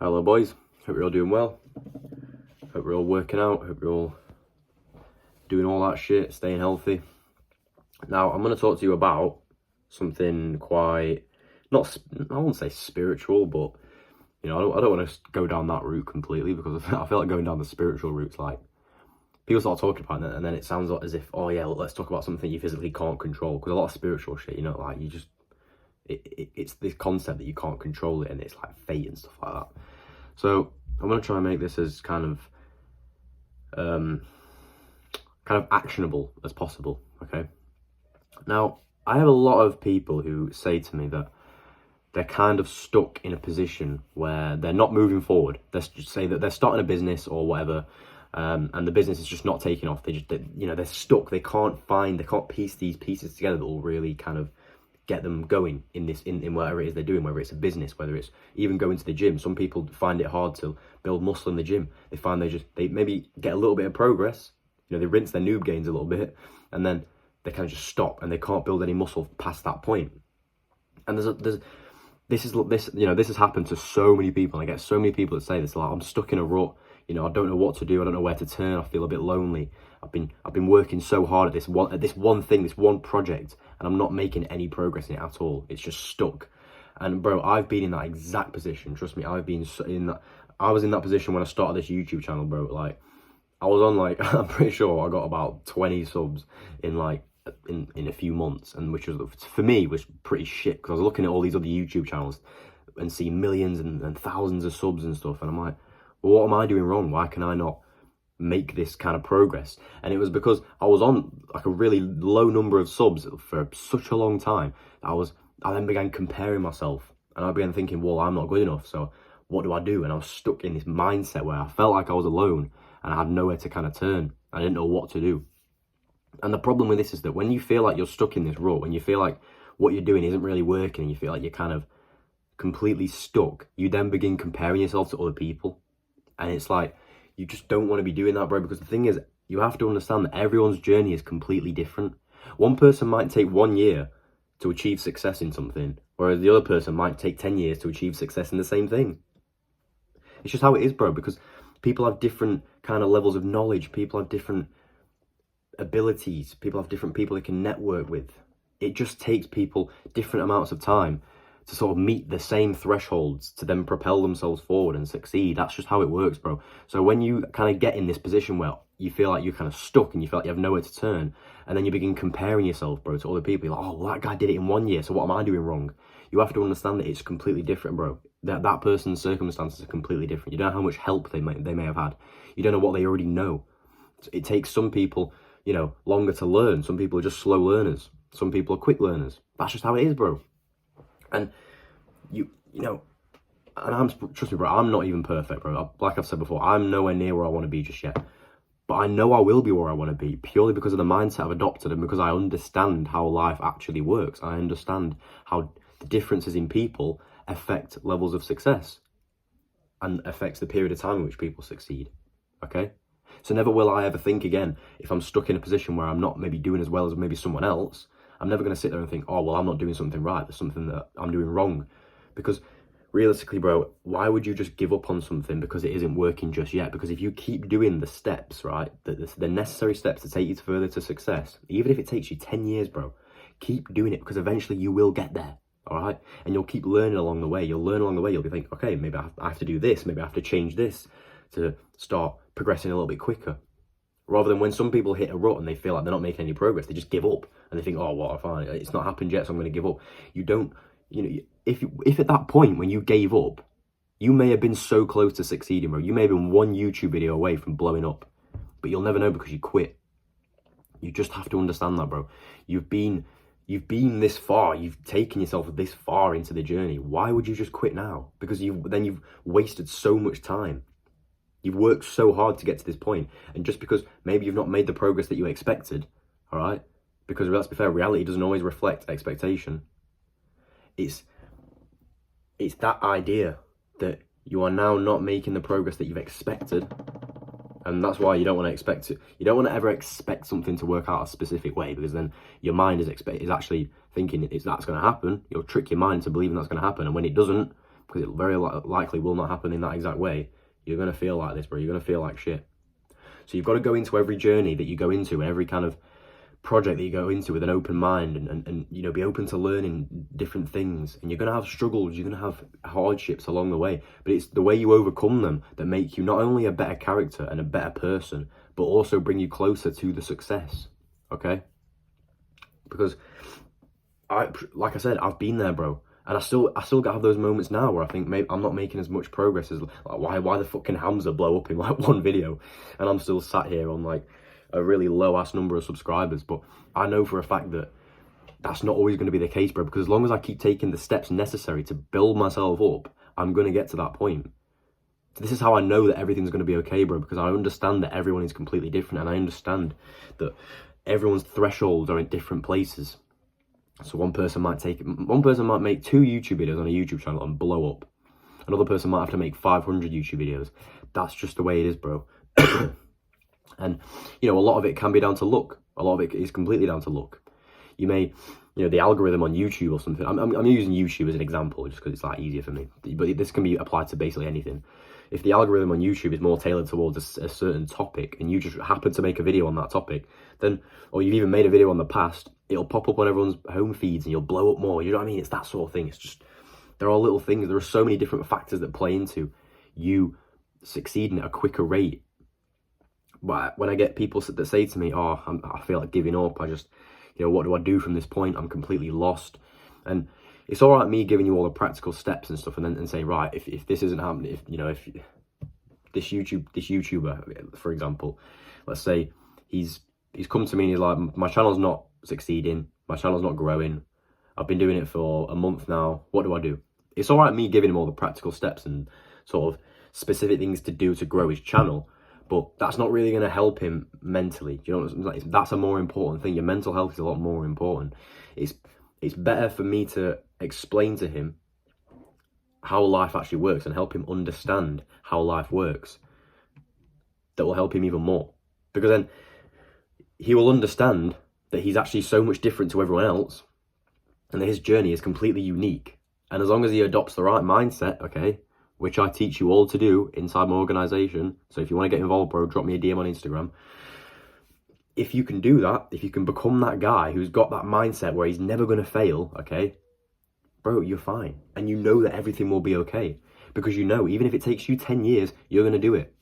Hello boys, hope you're all doing well, hope you're all working out, hope you're all doing all that shit, staying healthy. Now I'm going to talk to you about something quite, I won't say spiritual, but I don't want to go down that route completely, because I feel like going down the spiritual route's like, people start talking about it and then it sounds as if, oh yeah, let's talk about something you physically can't control, because a lot of spiritual shit, like you just, it's this concept that you can't control it, and it's like fate and stuff like that. So I'm going to try and make this as kind of actionable as possible, okay? Now, I have a lot of people who say to me that they're kind of stuck in a position where they're not moving forward. Let's just say that they're starting a business or whatever, and the business is just not taking off. They're stuck. They can't piece these pieces together that will really kind of get them going in whatever it is they're doing, whether it's a business, whether it's even going to the gym. Some people find it hard to build muscle in the gym. They find they maybe get a little bit of progress, they rinse their noob gains a little bit, and then they kind of just stop and they can't build any muscle past that point. And this has happened to so many people, and I get so many people that say this, like, I'm stuck in a rut, I don't know what to do, I don't know where to turn, I feel a bit lonely. I've been working so hard at this one thing, this one project, and I'm not making any progress in it at all. It's just stuck. And bro, I've been in that exact position. Trust me, I've been in that. I was in that position when I started this YouTube channel, bro. Like, I was on I'm pretty sure I got about 20 subs in a few months, and which was, for me, was pretty shit, because I was looking at all these other YouTube channels and seeing millions and thousands of subs and stuff, and I'm like, well, what am I doing wrong? Why can I not make this kind of progress? And it was because I was on like a really low number of subs for such a long time. I then began comparing myself, and I began thinking, well, I'm not good enough, so what do I do? And I was stuck in this mindset where I felt like I was alone and I had nowhere to kind of turn. I didn't know what to do. And the problem with this is that when you feel like you're stuck in this rut, when you feel like what you're doing isn't really working, and you feel like you're kind of completely stuck, you then begin comparing yourself to other people. And it's like, you just don't want to be doing that, bro, because the thing is, you have to understand that everyone's journey is completely different. One person might take 1 year to achieve success in something, whereas the other person might take 10 years to achieve success in the same thing. It's just how it is, bro, because people have different kind of levels of knowledge. People have different abilities. People have different people they can network with. It just takes people different amounts of time to sort of meet the same thresholds to then propel themselves forward and succeed. That's just how it works, bro. So when you kind of get in this position where you feel like you're kind of stuck and you feel like you have nowhere to turn, and then you begin comparing yourself, bro, to other people, you're like, oh, well, that guy did it in 1 year, so what am I doing wrong? You have to understand that it's completely different, bro. That person's circumstances are completely different. You don't know how much help they may have had. You don't know what they already know. It takes some people, longer to learn. Some people are just slow learners. Some people are quick learners. That's just how it is, bro. And trust me, bro, I'm not even perfect, bro. Like I've said before, I'm nowhere near where I want to be just yet. But I know I will be where I want to be, purely because of the mindset I've adopted, and because I understand how life actually works. I understand how the differences in people affect levels of success and affects the period of time in which people succeed, okay? So never will I ever think again, if I'm stuck in a position where I'm not maybe doing as well as maybe someone else, I'm never going to sit there and think, oh, well, I'm not doing something right. There's something that I'm doing wrong. Because realistically, bro, why would you just give up on something because it isn't working just yet? Because if you keep doing the steps, right, the necessary steps to take you further to success, even if it takes you 10 years, bro, keep doing it, because eventually you will get there, all right? And you'll keep learning along the way. You'll learn along the way. You'll be thinking, okay, maybe I have to do this. Maybe I have to change this to start progressing a little bit quicker. Rather than when some people hit a rut and they feel like they're not making any progress, they just give up and they think, oh, well, fine, it's not happened yet, so I'm going to give up. You don't, if at that point when you gave up, you may have been so close to succeeding, bro. You may have been one YouTube video away from blowing up, but you'll never know because you quit. You just have to understand that, bro. You've been this far. You've taken yourself this far into the journey. Why would you just quit now? Because you've wasted so much time. You've worked so hard to get to this point, and just because maybe you've not made the progress that you expected, all right? Because let's be fair, reality doesn't always reflect expectation. It's that idea that you are now not making the progress that you've expected, and that's why you don't want to expect it. You don't want to ever expect something to work out a specific way, because then your mind is actually thinking that's going to happen. You'll trick your mind into believing that's going to happen, and when it doesn't, because it very likely will not happen in that exact way, you're going to feel like this, bro. You're going to feel like shit. So you've got to go into every journey that you go into and every kind of project that you go into with an open mind and you know, be open to learning different things. And you're going to have struggles, you're going to have hardships along the way, but it's the way you overcome them that make you not only a better character and a better person, but also bring you closer to the success. Okay? Because like I said, I've been there, bro. And I still have those moments now where I think maybe I'm not making as much progress as, like, why the fucking Hamza blow up in like one video and I'm still sat here on like a really low ass number of subscribers. But I know for a fact that that's not always going to be the case, bro, because as long as I keep taking the steps necessary to build myself up, I'm going to get to that point. So this is how I know that everything's going to be okay, bro, because I understand that everyone is completely different, and I understand that everyone's thresholds are in different places. So one person might make 2 YouTube videos on a YouTube channel and blow up. Another person might have to make 500 YouTube videos. That's just the way it is, bro. And, you know, a lot of it can be down to luck. A lot of it is completely down to luck. You may, you know, the algorithm on YouTube or something. I'm using YouTube as an example just because it's like easier for me. But this can be applied to basically anything. If the algorithm on YouTube is more tailored towards a certain topic and you just happen to make a video on that topic, then, or you've even made a video on the past, it'll pop up on everyone's home feeds and you'll blow up more. You know what I mean? It's that sort of thing. It's just, there are little things. There are so many different factors that play into you succeeding at a quicker rate. But when I get people that say to me, oh, I feel like giving up. I just, you know, what do I do from this point? I'm completely lost. And it's all right me giving you all the practical steps and stuff, and then saying, right, if this isn't happening, if, you know, if this YouTuber, for example, let's say he's come to me and he's like, my channel's not succeeding, my channel's not growing, I've been doing it for a month now, what do I do? It's all right me giving him all the practical steps and sort of specific things to do to grow his channel, but that's not really going to help him mentally. Do you know, that's a more important thing. Your mental health is a lot more important. It's better for me to explain to him how life actually works and help him understand how life works. That will help him even more, because then he will understand that he's actually so much different to everyone else and that his journey is completely unique. And as long as he adopts the right mindset, okay, which I teach you all to do inside my organization. So if you want to get involved, bro, drop me a DM on Instagram. If you can do that, if you can become that guy who's got that mindset where he's never going to fail, okay, bro, you're fine. And you know that everything will be okay. Because you know, even if it takes you 10 years, you're going to do it.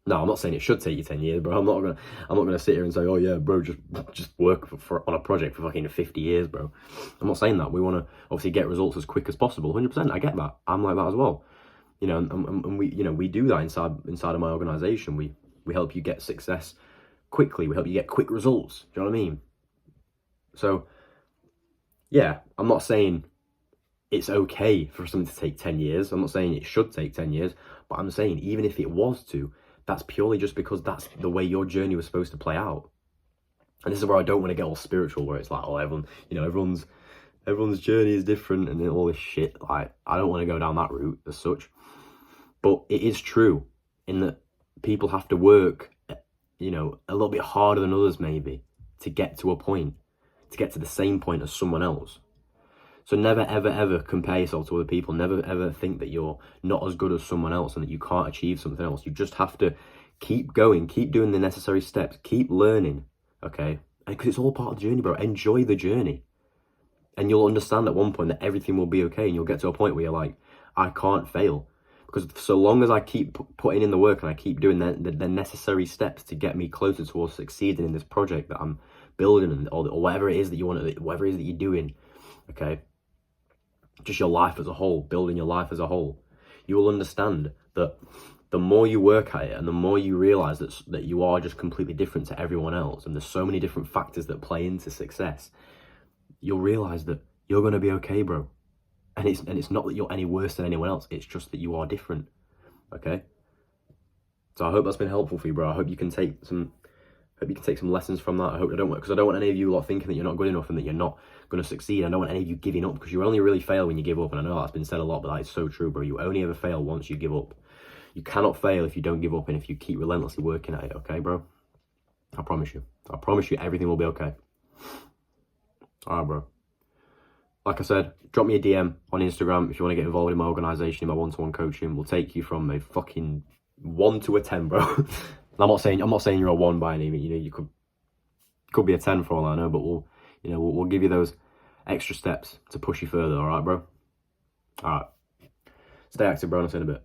No, I'm not saying it should take you 10 years, bro. I'm not gonna sit here and say, oh yeah, bro, just work on a project for fucking 50 years, bro. I'm not saying that. We want to obviously get results as quick as possible. 100%, I get that. I'm like that as well. You know, and we, you know, we do that inside of my organization. We help you get success quickly. We help you get quick results. Do you know what I mean? So, yeah, I'm not saying it's okay for something to take 10 years. I'm not saying it should take 10 years, but I'm saying even if it was to, that's purely just because that's the way your journey was supposed to play out. And this is where I don't want to get all spiritual, where it's like, oh, everyone, you know, everyone's journey is different and all this shit. Like, I don't want to go down that route as such. But it is true in that people have to work, you know, a little bit harder than others maybe to get to a point, to get to the same point as someone else. So never, ever, ever compare yourself to other people. Never, ever think that you're not as good as someone else and that you can't achieve something else. You just have to keep going, keep doing the necessary steps, keep learning, okay? Because it's all part of the journey, bro. Enjoy the journey. And you'll understand at one point that everything will be okay, and you'll get to a point where you're like, I can't fail. Because so long as I keep putting in the work and I keep doing the necessary steps to get me closer towards succeeding in this project that I'm building, or whatever it is that you want to, whatever it is that you're doing, okay? Just your life as a whole, building your life as a whole, you will understand that the more you work at it and the more you realize that you are just completely different to everyone else, and there's so many different factors that play into success, you'll realize that you're going to be okay, bro. And it's not that you're any worse than anyone else, it's just that you are different, okay? So I hope that's been helpful for you, bro. I hope you can take some lessons from that. Because I don't want any of you lot thinking that you're not good enough and that you're not going to succeed. I don't want any of you giving up, because you only really fail when you give up. And I know that's been said a lot, but that is so true, bro. You only ever fail once you give up. You cannot fail if you don't give up and if you keep relentlessly working at it, okay, bro? I promise you. I promise you everything will be okay. All right, bro. like I said, drop me a DM on Instagram if you want to get involved in my organisation, in my one-to-one coaching. We'll take you from a fucking 1 to a 10, bro. I'm not saying you're a 1 by any means. You know, you could be a 10 for all I know, but we'll give you those extra steps to push you further. All right, bro. All right. Stay active, bro. I'll see you in a bit.